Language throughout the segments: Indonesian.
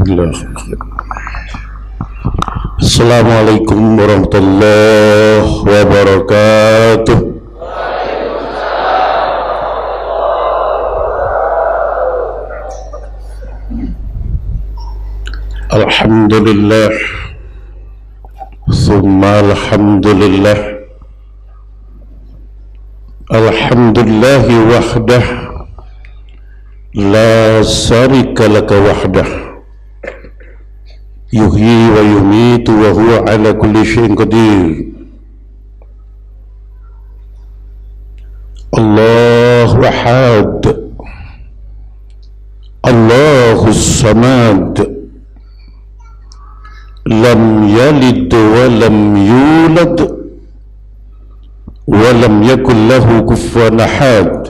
Bismillah. Assalamualaikum warahmatullahi wabarakatuh. Alhamdulillah, summa alhamdulillah, alhamdulillahi wahdah, la syarika laka wahdah, yuhyi wa yumitu wa huwa ala kulli syai'in qadir. Allahu ahad, Allahus samad, lam yalid wa lam yulad wa lam yakul lahu kufuwan ahad.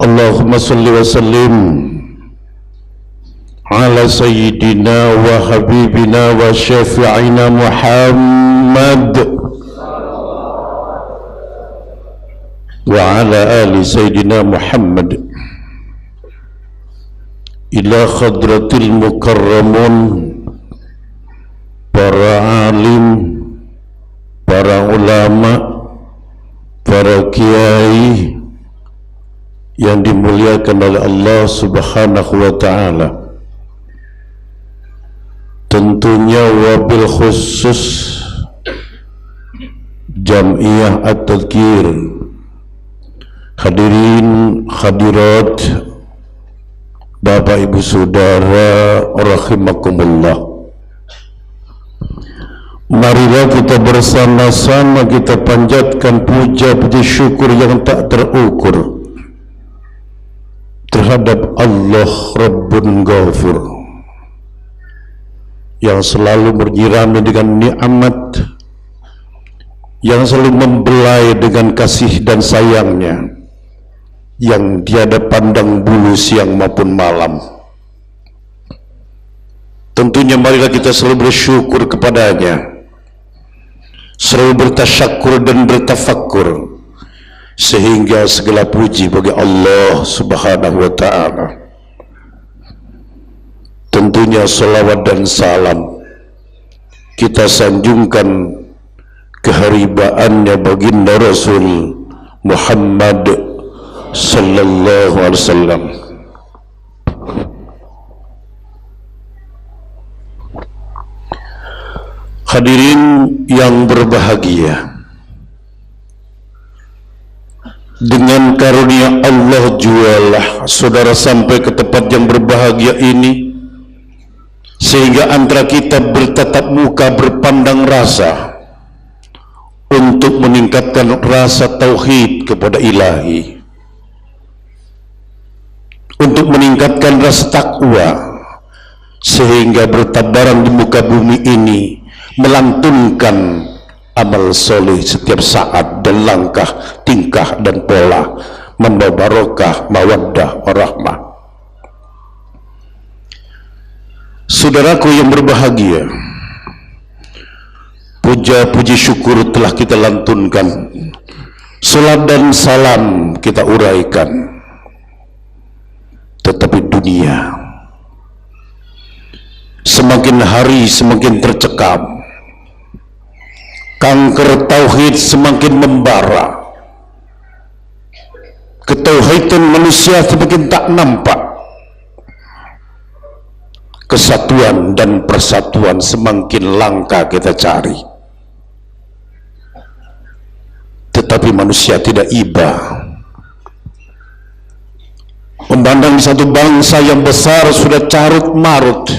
Allahumma salli wa sallim ala sayyidina wa habibina wa syafi'ina Muhammad wa ala ali sayyidina Muhammad ila khadratil mukarramun, para alim, para ulama, para kiai yang dimuliakan oleh Allah Subhanahu wa ta'ala. Tentunya wabil khusus Jam'iyah At-Tadhkir, hadirin hadirat, Bapak Ibu Saudara rahimakumullah. Marilah kita bersama-sama kita panjatkan puja-puji syukur yang tak terukur terhadap Allah Rabbun Ghafur yang selalu menyirami dengan nikmat, yang selalu membelai dengan kasih dan sayangnya, yang tiada pandang bulu siang maupun malam. Tentunya marilah kita selalu bersyukur kepadanya, selalu bertasyakur dan bertafakkur, sehingga segala puji bagi Allah Subhanahu wa ta'ala. Tentunya salawat dan salam kita sanjungkan keharibaannya baginda Rasul Muhammad sallallahu alaihi wasallam. Hadirin yang berbahagia, dengan karunia Allah jualah saudara sampai ke tempat yang berbahagia ini, sehingga antara kita bertatap muka berpandang rasa untuk meningkatkan rasa tauhid kepada Ilahi, untuk meningkatkan rasa takwa, sehingga bertabaran di muka bumi ini melantunkan amal soleh setiap saat dan langkah, tingkah dan pola, membawa barokah, mawaddah, warahmah. Saudaraku yang berbahagia, puja-puji syukur telah kita lantunkan, salat dan salam kita uraikan. Tetapi dunia semakin hari semakin tercekam, kanker tauhid semakin membara, ketauhidan manusia semakin tak nampak, kesatuan dan persatuan semakin langka kita cari. Tetapi manusia tidak iba memandang satu bangsa yang besar sudah carut marut,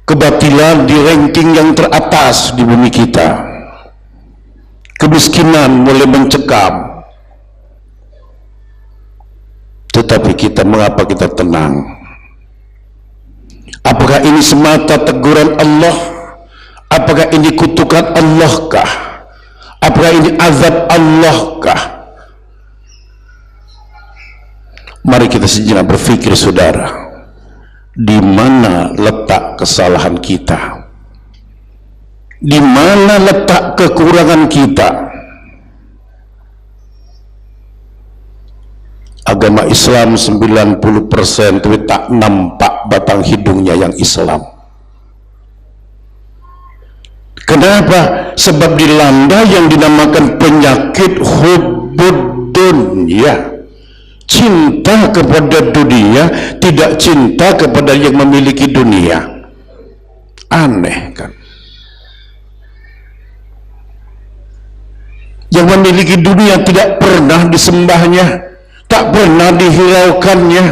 kebatilan di ranking yang teratas di bumi kita, kemiskinan mulai mencekam. Tetapi kita, mengapa kita tenang? Apakah ini semata teguran Allah? Apakah ini kutukan Allah kah? Apakah ini azab Allah kah? Mari kita sejenak berpikir, saudara, di mana letak kesalahan kita? Di mana letak kekurangan kita? agama Islam 90%, tapi tak nampak batang hidungnya yang Islam. Kenapa? Sebab dilanda yang dinamakan penyakit hubbud dunya, cinta kepada dunia, tidak cinta kepada yang memiliki dunia. Aneh kan? Yang memiliki dunia tidak pernah disembahnya, tak pernah dihiraukannya,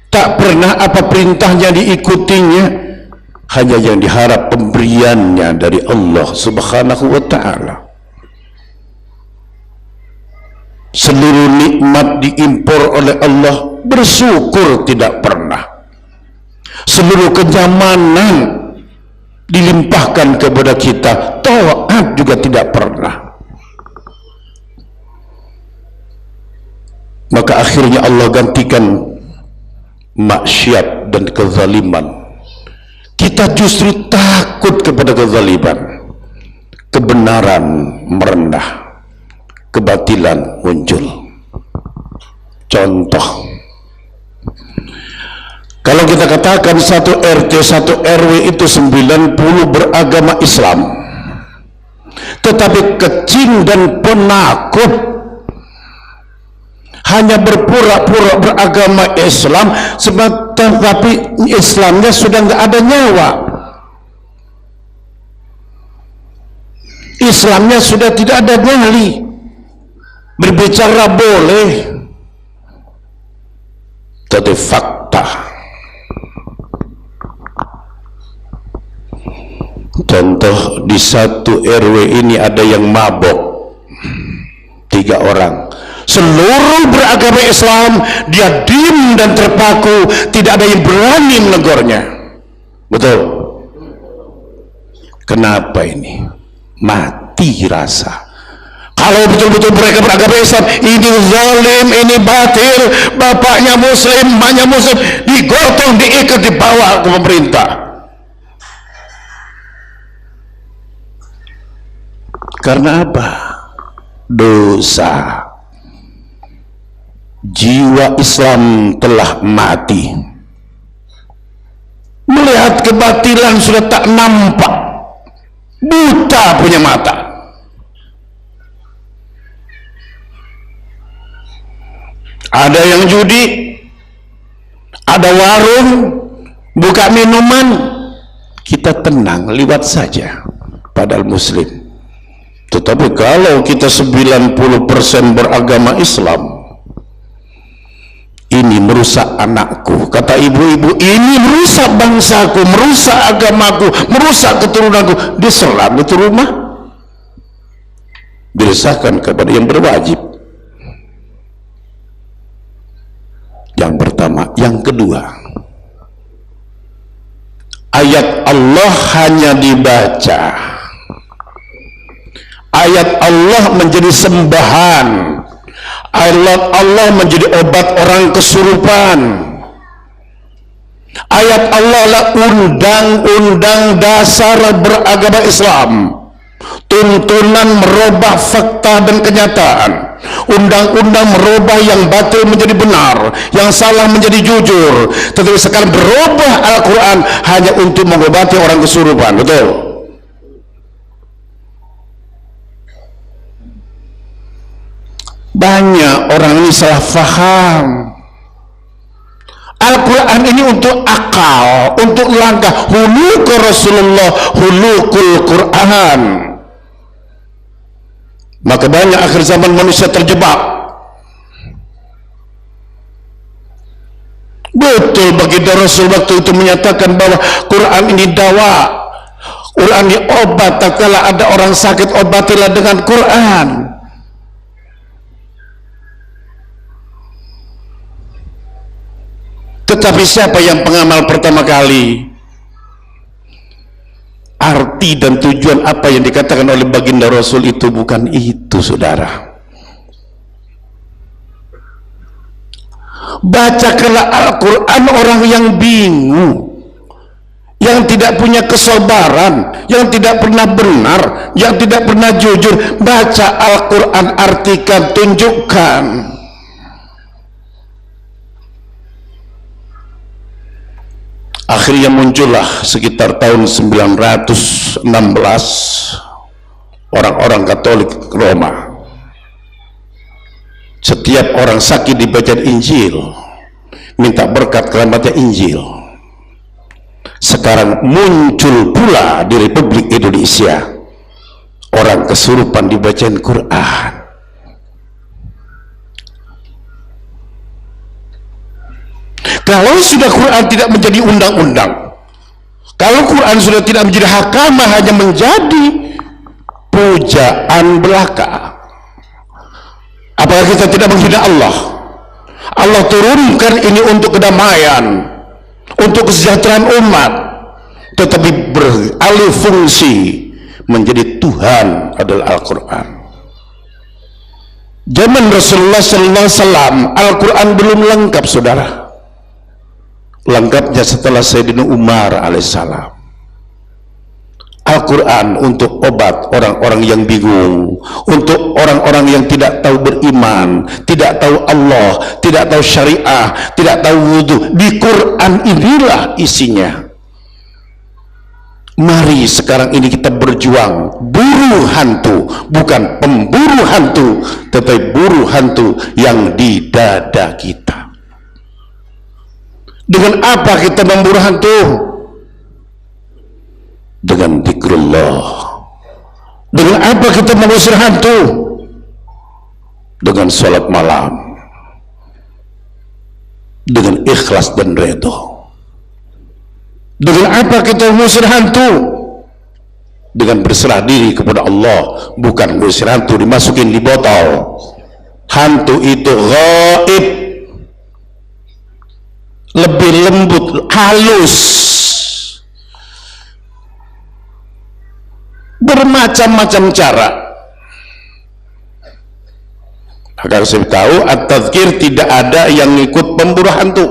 tak pernah apa perintahnya diikutinya. Hanya yang diharap pemberiannya dari Allah Subhanahu wa ta'ala. Seluruh nikmat diimpor oleh Allah, bersyukur tidak pernah. Seluruh kenyamanan dilimpahkan kepada kita, taat juga tidak pernah. Maka akhirnya Allah gantikan maksiat dan kezaliman. Kita justru takut kepada kezaliman. Kebenaran merendah, kebatilan muncul. Contoh, kalau kita katakan satu RT, satu RW itu 90 beragama Islam, tetapi kecil dan penakut, hanya berpura-pura beragama Islam, sebab tapi Islamnya sudah nggak ada nyawa. Islamnya sudah tidak ada nyali. Berbicara boleh, tapi fakta. Contoh, di satu RW ini ada yang mabok 3 orang. Seluruh beragama Islam, dia diam dan terpaku, tidak ada yang berani menegurnya. Betul? Kenapa ini? Mati rasa. Kalau betul-betul mereka beragama Islam, ini zalim, ini batil, bapaknya muslim, emaknya muslim, digotong, diikat, dibawa ke pemerintah. Karena apa? Dosa. Jiwa Islam telah mati. Melihat kebatilan sudah tak nampak, buta punya mata. Ada yang judi, ada warung, buka minuman, kita tenang, lewat saja, padahal muslim. Tetapi kalau kita 90% beragama Islam, ini merusak anakku, kata ibu-ibu, ini merusak bangsaku, merusak agamaku, merusak keturunanku, diserang itu rumah, diresahkan kepada yang berwajib. Yang pertama. Yang kedua, ayat Allah hanya dibaca, ayat Allah menjadi sembahan, ayat Allah menjadi obat orang kesurupan. Ayat Allah adalah undang-undang dasar beragama Islam, tuntunan merubah fakta dan kenyataan, undang-undang merubah yang batil menjadi benar, yang salah menjadi jujur. Tetapi sekarang berubah Al-Quran hanya untuk mengobati orang kesurupan. Betul? Banyak orang ini salah faham. Al-Quran ini untuk akal, untuk langkah hulukul Rasulullah, hulukul Quran. Maka banyak akhir zaman manusia terjebak. Betul baginda Rasul waktu itu menyatakan bahwa Quran ini dawa, Quran ini obat. Tak kala ada orang sakit, obatilah dengan Quran. Tetapi siapa yang pengamal pertama kali? Arti dan tujuan apa yang dikatakan oleh baginda Rasul itu bukan itu, saudara. Bacakanlah Al-Quran orang yang bingung, yang tidak punya kesabaran, yang tidak pernah benar, yang tidak pernah jujur. Baca Al-Quran, artikan, tunjukkan. Akhirnya muncullah sekitar tahun 916 orang-orang Katolik Roma. Setiap orang sakit dibaca Injil, minta berkat keramatnya Injil. Sekarang muncul pula di Republik Indonesia orang kesurupan dibacain Quran. Kalau sudah Quran tidak menjadi undang-undang, kalau Quran sudah tidak menjadi hakamah, hanya menjadi pujaan belaka, apakah kita tidak menghina Allah? Allah turunkan ini untuk kedamaian, untuk kesejahteraan umat, tetapi beralih fungsi menjadi Tuhan adalah Al-Quran. Zaman Rasulullah SAW Al-Quran belum lengkap, saudara. Lengkapnya setelah Sayyidina Umar alaihissalam. Al-Quran untuk obat orang-orang yang bingung, untuk orang-orang yang tidak tahu beriman, tidak tahu Allah, tidak tahu syariah, tidak tahu wudhu. Di Quran inilah isinya. Mari sekarang ini kita berjuang buru hantu, bukan pemburu hantu, tetapi buru hantu yang di dada kita. Dengan apa kita memburu hantu? Dengan zikrullah. Dengan apa kita mengusir hantu? Dengan sholat malam, dengan ikhlas dan redha. Dengan apa kita mengusir hantu? Dengan berserah diri kepada Allah, bukan mengusir hantu dimasukin di botol. Hantu itu gaib, lebih lembut, halus, bermacam-macam cara. Agar saya tahu at-tadzkir tidak ada yang ikut pemburu hantu.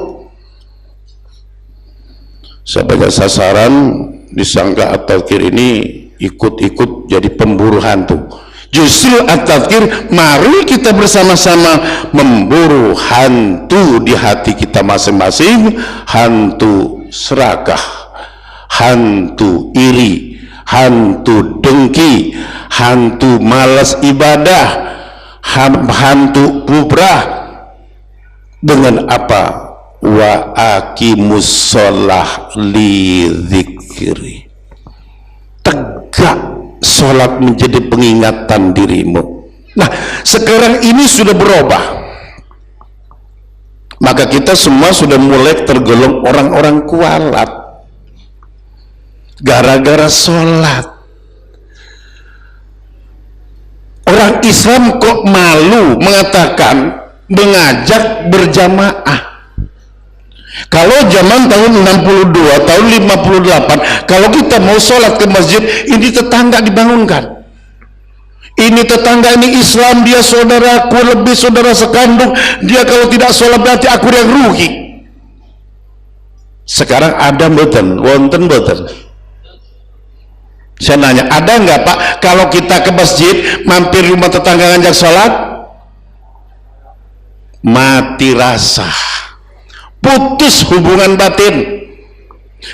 Sebagai sasaran disangka at-tadzkir ini ikut-ikut jadi pemburu hantu. Justru at-tadzkir, mari kita bersama-sama memburu hantu di hati kita masing-masing. Hantu serakah, hantu iri, hantu dengki, hantu malas ibadah, hantu bubrah. Dengan apa? Wa aqimus sholah li dzikri. Tegak sholat menjadi pengingatan dirimu. Nah, sekarang ini sudah berubah. Maka kita semua sudah mulai tergolong orang-orang kualat gara-gara sholat. Orang Islam kok malu mengatakan, mengajak berjamaah. Kalau zaman tahun 62, tahun 58, kalau kita mau sholat ke masjid, ini tetangga dibangunkan. Ini tetangga, ini Islam, dia saudaraku, lebih saudara sekandung. Dia kalau tidak sholat berarti aku yang rugi. Sekarang ada mboten, wonten mboten? Saya nanya, ada nggak Pak? Kalau kita ke masjid, mampir rumah tetangga ngajak sholat, mati rasa, putus hubungan batin.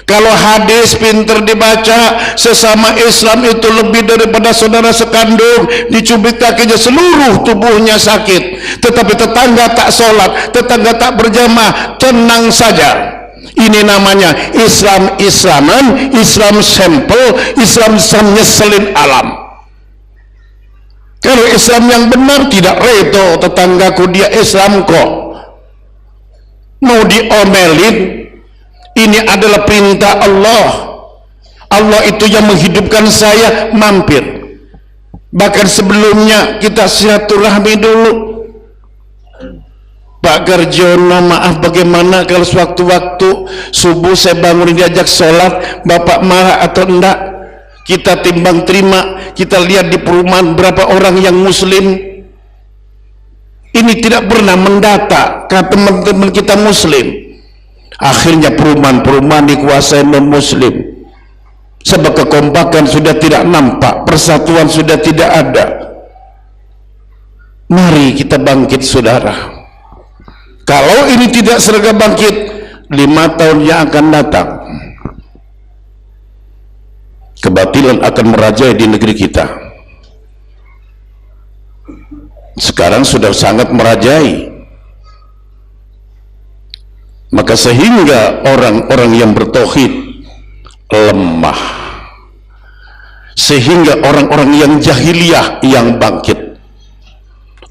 Kalau hadis pinter dibaca, sesama Islam itu lebih daripada saudara sekandung, dicubit kakinya seluruh tubuhnya sakit, tetapi tetangga tak sholat, tetangga tak berjamaah, tenang saja. Ini namanya Islam-Islaman, Islam sampel, Islam nyeselin alam. Kalau Islam yang benar tidak redo, tetanggaku dia Islam kok, mau diomelin. Ini adalah perintah Allah. Allah itu yang menghidupkan saya, mampir. Bahkan sebelumnya kita silaturahmi dulu. Pak Garjono, maaf, bagaimana kalau sewaktu-waktu subuh saya bangun diajak sholat, Bapak marah atau enggak? Kita timbang terima, kita lihat di perumahan berapa orang yang muslim. Ini tidak pernah mendata ke teman-teman kita muslim. Akhirnya perumahan-perumahan dikuasai non-muslim. Sebab kekompakan sudah tidak nampak, persatuan sudah tidak ada. Mari kita bangkit, saudara. Kalau ini tidak serga bangkit, 5 tahun yang akan datang, kebatilan akan merajai di negeri kita. Sekarang sudah sangat merajai. Maka sehingga orang-orang yang bertauhid lemah, sehingga orang-orang yang jahiliyah yang bangkit.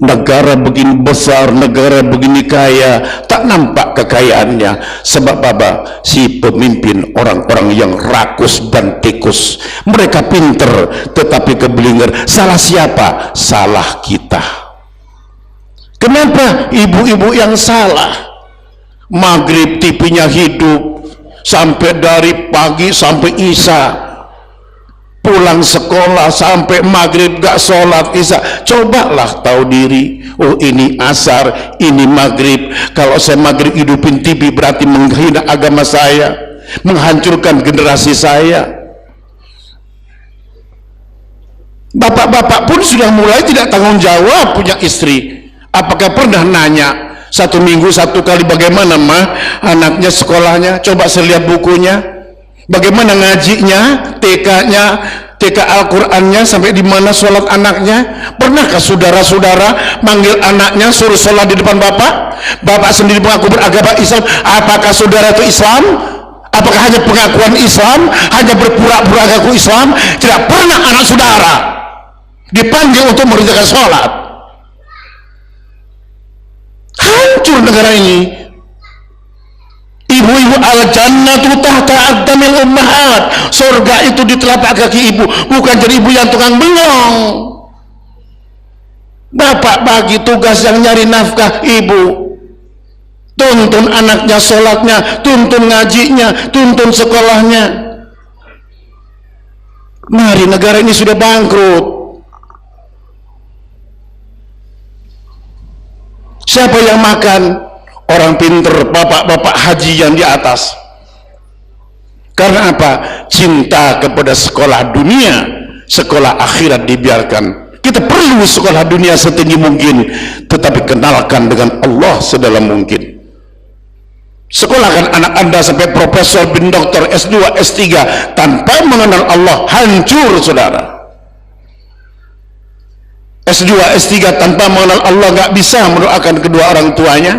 Negara begini besar, negara begini kaya, tak nampak kekayaannya. Sebab apa? Si pemimpin orang-orang yang rakus dan tikus. Mereka pinter tetapi keblinger. Salah siapa? Salah kita. Kenapa ibu-ibu yang salah? Maghrib TV-nya hidup sampai dari pagi sampai isya, pulang sekolah sampai maghrib gak sholat isya. Cobalah tahu diri. Oh, ini asar, ini maghrib. Kalau saya maghrib hidupin TV berarti menghina agama saya, menghancurkan generasi saya. Bapak-bapak pun sudah mulai tidak tanggung jawab punya istri. Apakah pernah nanya 1 minggu 1 kali bagaimana mah anaknya sekolahnya? Coba saya lihat bukunya, bagaimana ngajinya, TK-nya, TK Al-Qurannya, sampai di mana sholat anaknya. Pernahkah saudara-saudara manggil anaknya suruh sholat di depan bapak? Bapak sendiri mengaku beragama Islam. Apakah saudara itu Islam? Apakah hanya pengakuan Islam, hanya berpura-pura mengaku Islam? Tidak pernah anak saudara dipanggil untuk mengerjakan sholat. Hancur negara ini. Ibu-ibu, al-jannatu tahta aqdamil ummahat. Surga itu di telapak kaki ibu, bukan jadi ibu yang tukang bengong. Bapak bagi tugas yang nyari nafkah, ibu tuntun anaknya sholatnya, tuntun ngajinya, tuntun sekolahnya. Mari, negara ini sudah bangkrut. Siapa yang makan? Orang pinter, bapak-bapak haji yang di atas. Karena apa? Cinta kepada sekolah dunia, sekolah akhirat dibiarkan. Kita perlu sekolah dunia setinggi mungkin, tetapi kenalkan dengan Allah sedalam mungkin. Sekolahkan anak Anda sampai profesor, bin doktor, S2, S3 tanpa mengenal Allah, hancur saudara. S2, S3 tanpa mengenal Allah, gak bisa mendoakan kedua orang tuanya.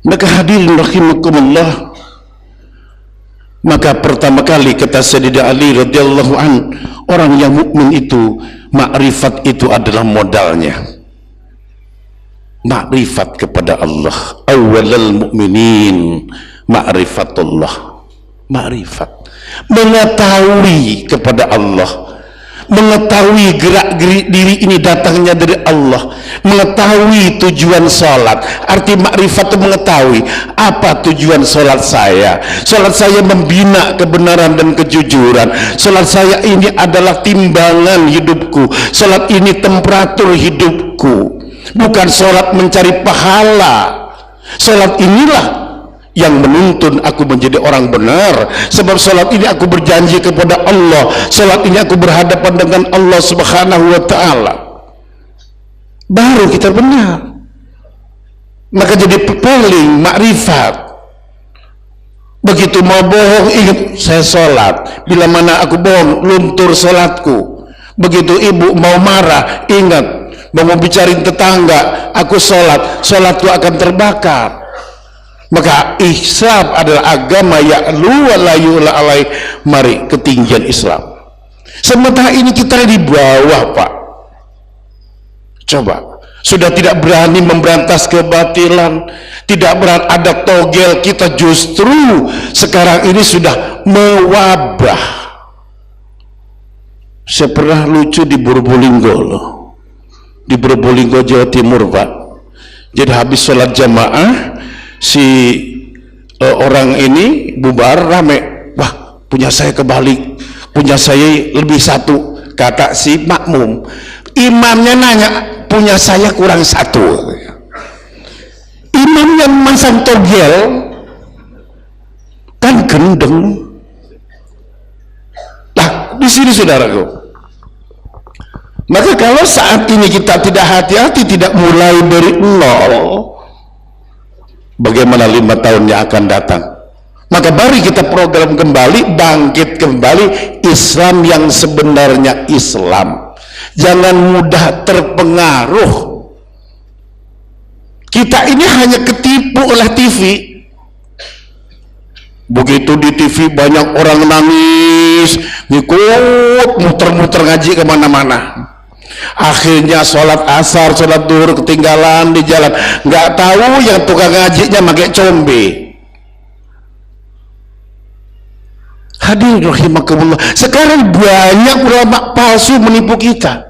Maka hadirin rahimakumullah, maka pertama kali kata Sayyidina Ali radhiyallahu an, orang yang mukmin itu makrifat itu adalah modalnya. Makrifat kepada Allah. Awwalul mukminin ma'rifatullah. Makrifat, mengetahui kepada Allah, mengetahui gerak-gerik diri ini datangnya dari Allah, mengetahui tujuan sholat. Arti makrifat itu mengetahui apa tujuan sholat saya. Sholat saya membina kebenaran dan kejujuran. Sholat saya ini adalah timbangan hidupku. Sholat ini temperatur hidupku, bukan sholat mencari pahala. Sholat inilah yang menuntun aku menjadi orang benar. Sebab salat ini aku berjanji kepada Allah, salat ini aku berhadapan dengan Allah subhanahu wa ta'ala, baru kita benar. Maka jadi pepaling makrifat. Begitu mau bohong, ingat saya salat. Bila mana aku bohong, luntur salatku. Begitu ibu mau marah, ingat mau bicarain tetangga, aku salat, salatku akan terbakar. Maka Islam adalah agama ya'lu wa la yu'la alaih. Mari ketinggian Islam. Sementara ini kita di bawah, Pak. Coba, sudah tidak berani memberantas kebatilan, tidak berani ada togel, kita justru sekarang ini sudah mewabah. Saya pernah lucu di Probolinggo loh, di Probolinggo Jawa Timur, Pak. Jadi habis sholat jamaah, si orang ini bubar, rame, wah punya saya kebalik, punya saya lebih satu, kata si makmum. Imamnya nanya, punya saya kurang satu. Imamnya masang togel, kan gendeng. Nah, di sini saudaraku, maka kalau saat ini kita tidak hati-hati, tidak mulai dari nol, bagaimana 5 tahun yang akan datang. Maka mari kita program kembali, bangkit kembali Islam yang sebenarnya Islam. Jangan mudah terpengaruh. Kita ini hanya ketipu oleh TV. Begitu di TV banyak orang nangis, ngikut muter-muter ngaji kemana-mana. Akhirnya sholat asar, sholat duhur ketinggalan di jalan. Nggak tahu yang tukang ngajinya pakai combe. Hadirin rahimakumullah, sekarang banyak ulama palsu menipu kita.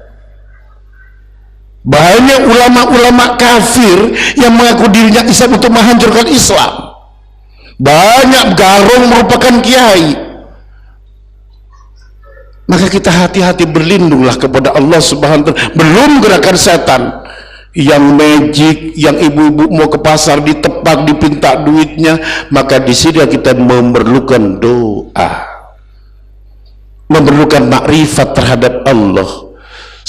Banyak ulama-ulama kafir yang mengaku dirinya Islam untuk menghancurkan Islam. Banyak garong merupakan kiai. Maka kita hati-hati, berlindunglah kepada Allah Subhanahu wa ta'ala. Belum gerakan setan yang magic, yang ibu-ibu mau ke pasar ditepak, dipinta duitnya, maka di sini kita memerlukan doa, memerlukan makrifat terhadap Allah,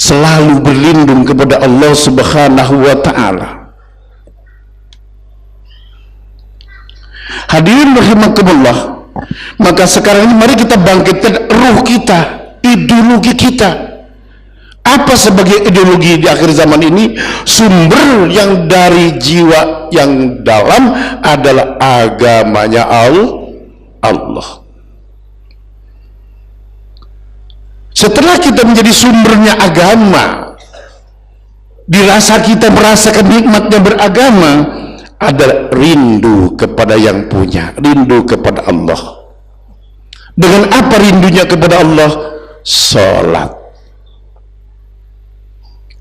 selalu berlindung kepada Allah Subhanahu wa ta'ala. Hadirin rahimakumullah, maka sekarang ini mari kita bangkitkan ruh kita, ideologi kita. Apa sebagai ideologi di akhir zaman ini? Sumber yang dari jiwa yang dalam adalah agamanya Allah. Setelah kita menjadi sumbernya agama, dirasa kita merasakan nikmatnya beragama, ada rindu kepada yang punya, rindu kepada Allah. Dengan apa rindunya kepada Allah? Sholat.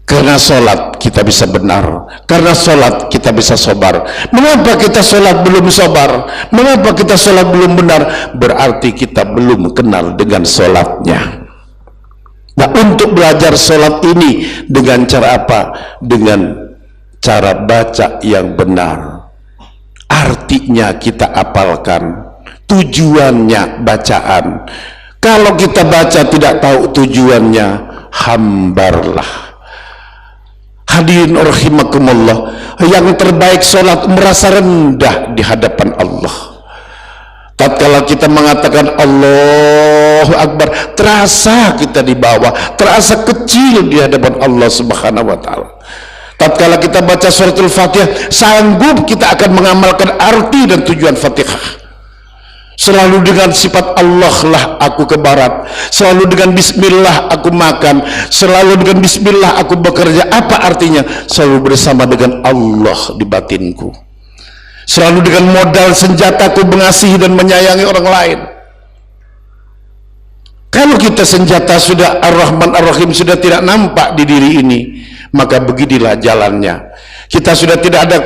Karena sholat kita bisa benar, karena sholat kita bisa sabar. Mengapa kita sholat belum sabar? Mengapa kita sholat belum benar? Berarti kita belum kenal dengan sholatnya. Nah, untuk belajar sholat ini dengan cara apa? Dengan cara baca yang benar. Artinya kita apalkan, tujuannya bacaan. Kalau kita baca tidak tahu tujuannya, hambarlah. Hadirin rahimakumullah, yang terbaik sholat merasa rendah di hadapan Allah. Tatkala kita mengatakan Allahu Akbar, terasa kita di bawah, terasa kecil di hadapan Allah Subhanahu wa ta'ala. Tatkala kita baca suratul Fatihah, sanggup kita akan mengamalkan arti dan tujuan Fatihah. Selalu dengan sifat Allah lah aku ke barat, selalu dengan bismillah aku makan, selalu dengan bismillah aku bekerja. Apa artinya? Selalu bersama dengan Allah di batinku, selalu dengan modal senjataku mengasihi dan menyayangi orang lain. Kalau kita senjata sudah Ar-Rahman Ar-Rahim sudah tidak nampak di diri ini, maka beginilah jalannya. Kita sudah tidak ada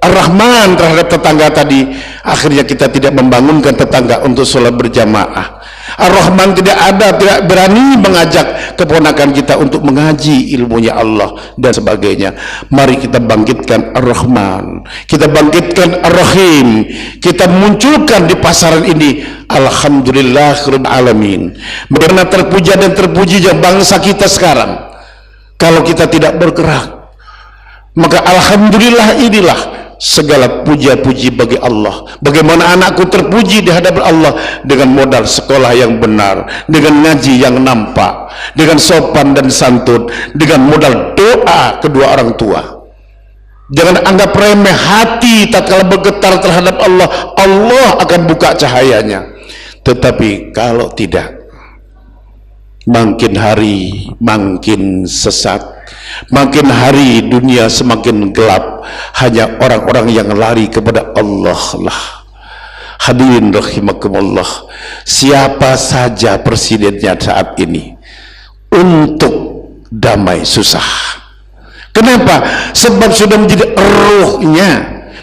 Ar-Rahman terhadap tetangga tadi, akhirnya kita tidak membangunkan tetangga untuk sholat berjamaah. Ar-Rahman tidak ada, tidak berani mengajak keponakan kita untuk mengaji ilmunya Allah dan sebagainya. Mari kita bangkitkan Ar-Rahman, kita bangkitkan Ar-Rahim, kita munculkan di pasaran ini. Alhamdulillahirabbil alamin. Bagaimana terpuja dan terpujinya bangsa kita sekarang. Kalau kita tidak bergerak, maka alhamdulillah inilah segala puja-puji bagi Allah. Bagaimana anakku terpuji di hadapan Allah dengan modal sekolah yang benar, dengan ngaji yang nampak, dengan sopan dan santun, dengan modal doa kedua orang tua. Jangan anggap remeh hati tatkala bergetar terhadap Allah, Allah akan buka cahayanya. Tetapi kalau tidak, makin hari makin sesat, makin hari dunia semakin gelap. Hanya orang-orang yang lari kepada Allah lah. Hadirin rahimakumullah, siapa saja presidennya saat ini, untuk damai susah. Kenapa? Sebab sudah menjadi ruhnya,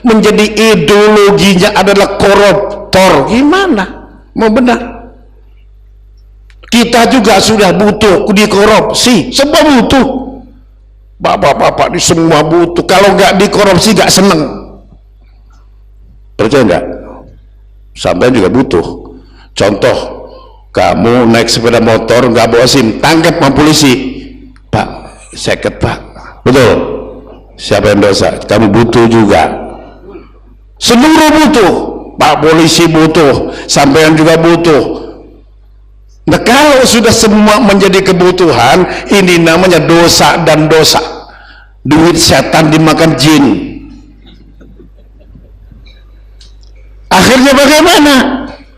menjadi ideologinya adalah koruptor. Gimana mau benar? Kita juga sudah butuh dikorupsi, semua butuh. Bapak-bapak di semua butuh. Kalau nggak dikorupsi nggak seneng. Percaya nggak? Sampai juga butuh. Contoh, kamu naik sepeda motor nggak bawa SIM, tangkap sama polisi. Pak, seket pak. Betul. Siapa yang dosa? Kamu butuh juga. Seluruh butuh, Pak Polisi butuh, sampean juga butuh. Nah, kalau sudah semua menjadi kebutuhan, ini namanya dosa dan dosa. Duit setan dimakan jin. Akhirnya bagaimana?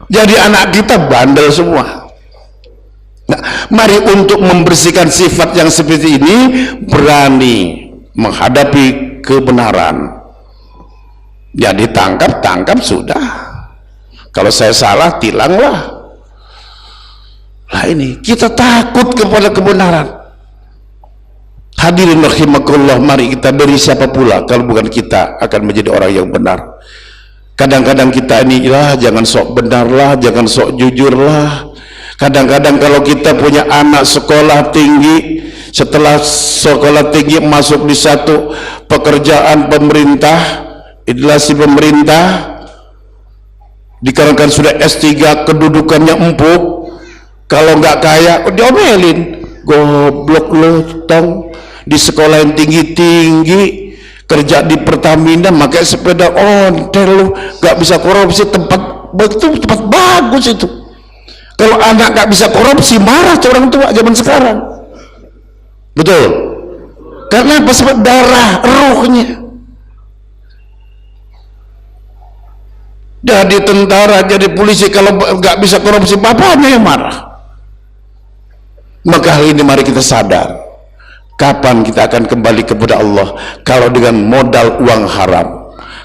Jadi anak kita bandel semua. Nah, mari untuk membersihkan sifat yang seperti ini, berani menghadapi kebenaran. Jadi tangkap sudah. Kalau saya salah, tilanglah. Nah, ini kita takut kepada kebenaran. Hadirin rahimakumullah, mari kita beri siapa pula kalau bukan kita akan menjadi orang yang benar. Kadang-kadang kita ini jangan sok benar lah, jangan sok jujur lah. Kadang-kadang kalau kita punya anak sekolah tinggi, setelah sekolah tinggi masuk di satu pekerjaan pemerintah, instansi pemerintah, dikarenakan sudah S3 kedudukannya empuk, kalau nggak kaya diomelin, goblok lo tong, di sekolah yang tinggi-tinggi, kerja di Pertamina pakai sepeda ontel, lo nggak bisa korupsi, tempat betul, tempat bagus itu. Kalau anak nggak bisa korupsi, marah orang tua zaman sekarang, betul, karena apa? Sebab darah ruhnya. Jadi tentara, jadi polisi, kalau nggak bisa korupsi, bapaknya yang marah. Maka hal ini mari kita sadar, kapan kita akan kembali kepada Allah kalau dengan modal uang haram?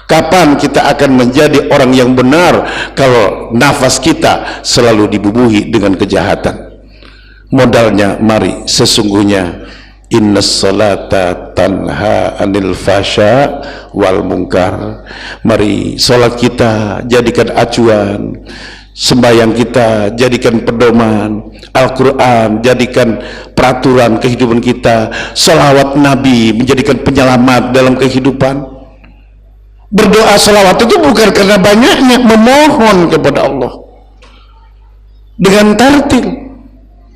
Kapan kita akan menjadi orang yang benar kalau nafas kita selalu dibubuhi dengan kejahatan? Modalnya mari, sesungguhnya innas salata tanha anil fasya wal munkar. Mari salat kita jadikan acuan, sembahyang kita jadikan pedoman, Al-Quran jadikan peraturan kehidupan kita, salawat Nabi menjadikan penyelamat dalam kehidupan. Berdoa salawat itu bukan karena banyaknya, memohon kepada Allah dengan tartil.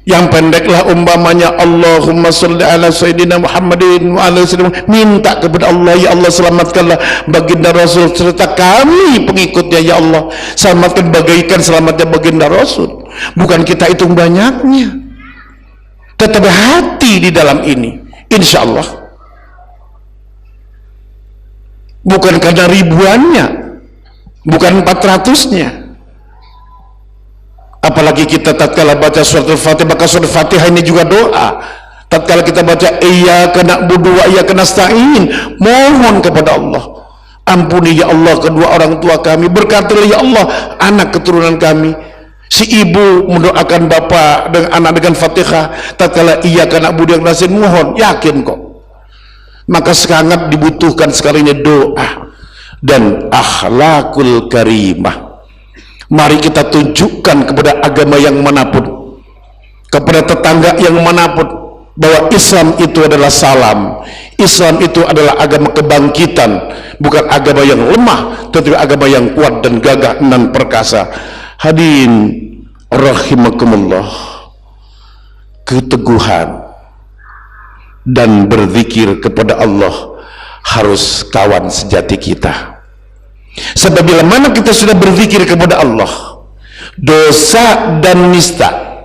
Yang pendeklah umpamanya Allahumma sholli ala sayyidina Muhammadin wa ala sayyidina, minta kepada Allah, ya Allah selamatkanlah baginda Rasul serta kami pengikutnya, ya Allah selamatkan bagaikan selamatnya baginda Rasul. Bukan kita hitung banyaknya, tetapi hati di dalam ini, insya Allah. Bukan karena ribuannya, bukan 400-nya. Apalagi kita tatkala baca surat Al-Fatihah, maka surat Al-Fatihah ini juga doa. Tatkala kita baca iyyaka na'budu wa iyyaka nasta'in, mohon kepada Allah, ampuni ya Allah kedua orang tua kami, berkatilah ya Allah anak keturunan kami. Si ibu mendoakan bapak dengan anak dengan Fatihah, tatkala iyyaka na'budu wa iyyaka nasta'in, mohon, yakin kok. Maka sangat dibutuhkan sekali ini doa dan akhlakul karimah. Mari kita tunjukkan kepada agama yang manapun, kepada tetangga yang manapun, bahwa Islam itu adalah salam, Islam itu adalah agama kebangkitan, bukan agama yang lemah, tetapi agama yang kuat dan gagah dan perkasa. Hadirin rahimakumullah, keteguhan dan berzikir kepada Allah harus kawan sejati kita. Sebab bila mana kita sudah berzikir kepada Allah, dosa dan nista,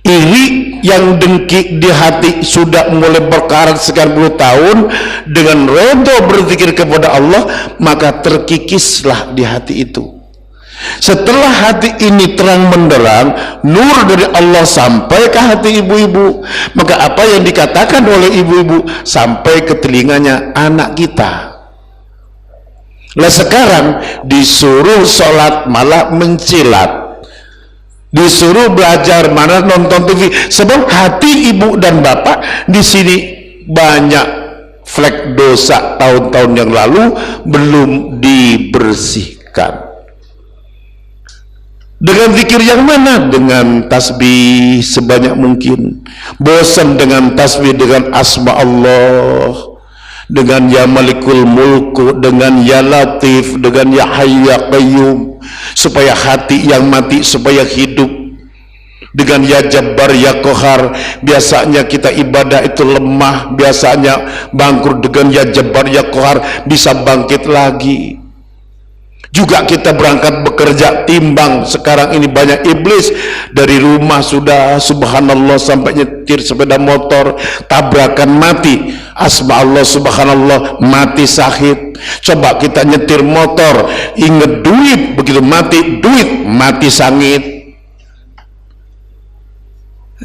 iri yang dengki di hati sudah mulai berkarat sekian puluh tahun, dengan redha berzikir kepada Allah, maka terkikislah di hati itu. Setelah hati ini terang benderang, nur dari Allah sampai ke hati ibu-ibu, maka apa yang dikatakan oleh ibu-ibu sampai ke telinganya anak kita. Lah sekarang disuruh sholat malah mencilat, disuruh belajar mana nonton TV, sebab hati ibu dan bapak di sini banyak flek dosa tahun-tahun yang lalu belum dibersihkan. Dengan zikir yang mana? Dengan tasbih sebanyak mungkin. Bosan dengan tasbih dengan asma Allah, dengan ya malikul mulku, dengan ya latif, dengan ya hayy ya qayyum, supaya hati yang mati supaya hidup. Dengan ya jabbar ya qahar, biasanya kita ibadah itu lemah, biasanya bangkrut, dengan ya jabbar ya qahar bisa bangkit lagi. juga kita berangkat bekerja, timbang sekarang ini banyak iblis, dari rumah sudah subhanallah sampai nyetir sepeda motor tabrakan mati, asma Allah subhanallah mati syahid. Coba kita nyetir motor inget duit, begitu mati duit mati sangit.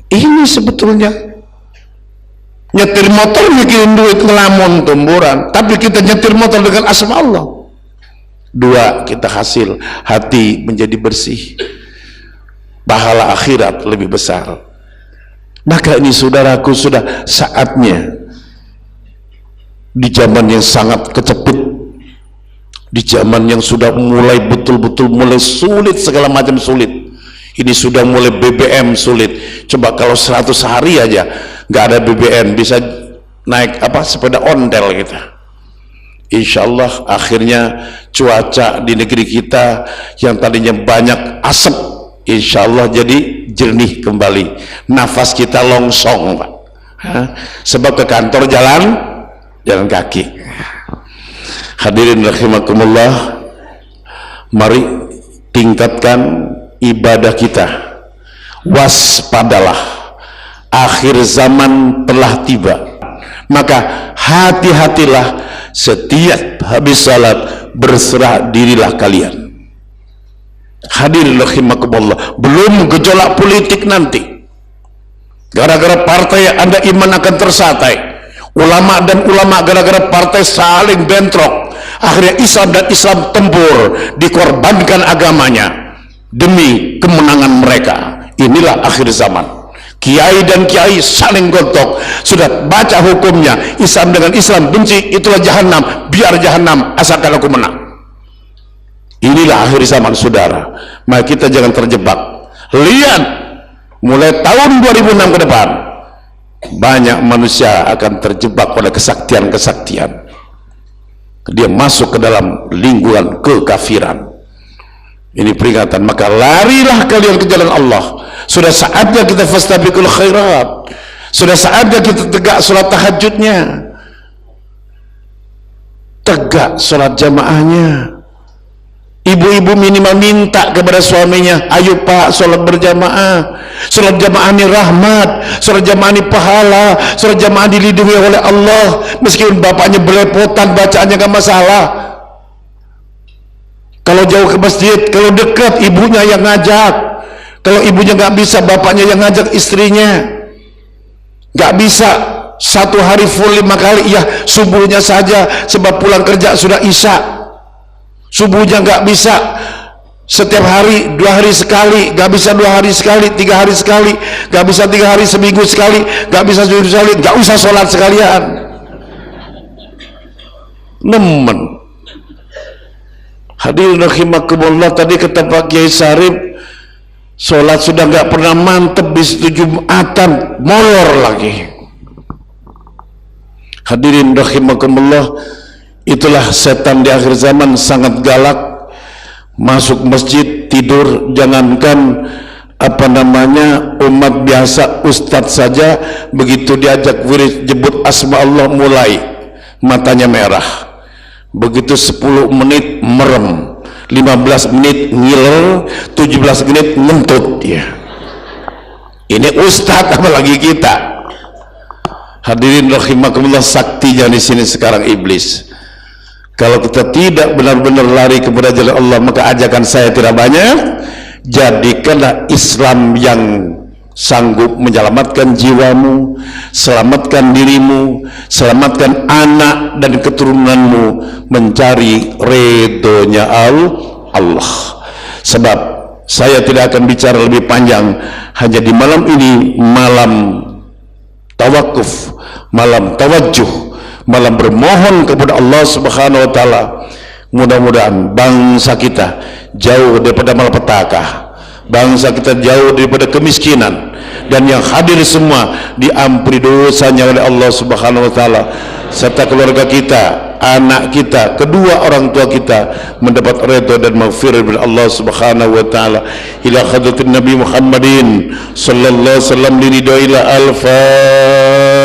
Ini sebetulnya nyetir motor bikin duit ngelamun tumburan, tapi kita nyetir motor dengan asma Allah. Dua, kita hasil hati menjadi bersih, pahala akhirat lebih besar. Maka ini saudaraku, sudah saatnya di zaman yang sangat keceput, di zaman yang sudah mulai betul-betul mulai sulit, segala macam sulit. Ini sudah mulai BBM sulit. Coba kalau 100 hari aja nggak ada BBM, bisa naik sepeda ontel kita. Insya Allah akhirnya cuaca di negeri kita yang tadinya banyak asap, insya Allah jadi jernih kembali. Nafas kita longsong, Pak. Sebab ke kantor jalan kaki. Hadirin rahimakumullah, mari tingkatkan ibadah kita. Waspadalah, akhir zaman telah tiba. Maka hati-hatilah, setiap habis salat berserah dirilah kalian. Hadirin rahimakumullah, belum gejolak politik nanti. Gara-gara partai Anda iman akan tersatai. Ulama dan ulama gara-gara partai saling bentrok. Akhirnya Islam dan Islam tempur, dikorbankan agamanya demi kemenangan mereka. Inilah akhir zaman. Kiai dan kiai saling gontok. Sudah baca hukumnya, Islam dengan Islam benci, itulah jahanam, biar jahanam asalkan aku menang. Inilah akhir zaman, saudara. Maka kita jangan terjebak. Lihat, mulai tahun 2006 ke depan, banyak manusia akan terjebak pada kesaktian-kesaktian. Dia masuk ke dalam lingkungan kekafiran. Ini peringatan, maka larilah kalian ke jalan Allah. Sudah saatnya kita fastabiqul khairat. Sudah saatnya kita tegak sholat tahajudnya, tegak sholat jamaahnya. Ibu-ibu minimal minta kepada suaminya, ayo Pak sholat berjamaah. Sholat jamaah ini rahmat, sholat jamaah ini pahala, sholat jamaah dilindungi oleh Allah. Meskipun bapaknya belepotan, bacaannya gak masalah. Kalau jauh ke masjid, kalau dekat ibunya yang ngajak. Kalau ibunya nggak bisa, bapaknya yang ngajak istrinya. Nggak bisa satu hari full 5 kali, ya subuhnya saja, sebab pulang kerja sudah isya. Subuhnya nggak bisa setiap hari, 2 hari sekali, nggak bisa 2 hari sekali, 3 hari sekali, nggak bisa 3 hari seminggu sekali, nggak bisa seminggu sekali, nggak usah sholat sekalian. Nemen. Hadirin rahimakumullah, tadi kata Pak Kiai Sarip, sholat sudah nggak pernah mantep, di situ Jumatan molor lagi. Hadirin rahimakumullah, itulah setan di akhir zaman, sangat galak. Masuk masjid tidur, jangankan umat biasa, ustadz saja begitu diajak wirid jebut asma Allah mulai matanya merah. Begitu 10 menit merem, 15 menit ngiler, 17 menit ngentut ya. Ini ustadz apalagi kita. Hadirin rahimakumullah, saktinya di sini sekarang iblis. Kalau kita tidak benar-benar lari kepada jalan Allah, maka ajakan saya tidak banyak. Jadikanlah Islam yang sanggup menyelamatkan jiwamu, selamatkan dirimu, selamatkan anak dan keturunanmu, mencari ridhonya Allah. Sebab saya tidak akan bicara lebih panjang, hanya di malam ini, malam tawakuf, malam tawajjuh, malam bermohon kepada Allah Subhanahu wa taala. Mudah-mudahan bangsa kita jauh daripada malapetaka, bangsa kita jauh daripada kemiskinan, dan yang hadir semua diampuni dosanya oleh Allah Subhanahu wa taala, serta keluarga kita, anak kita, kedua orang tua kita mendapat redha dan maghfirah dari Allah Subhanahu wa taala. Ila hadratin Nabi Muhammadin sallallahu alaihi wasallam, liridho ila al-Fatihah.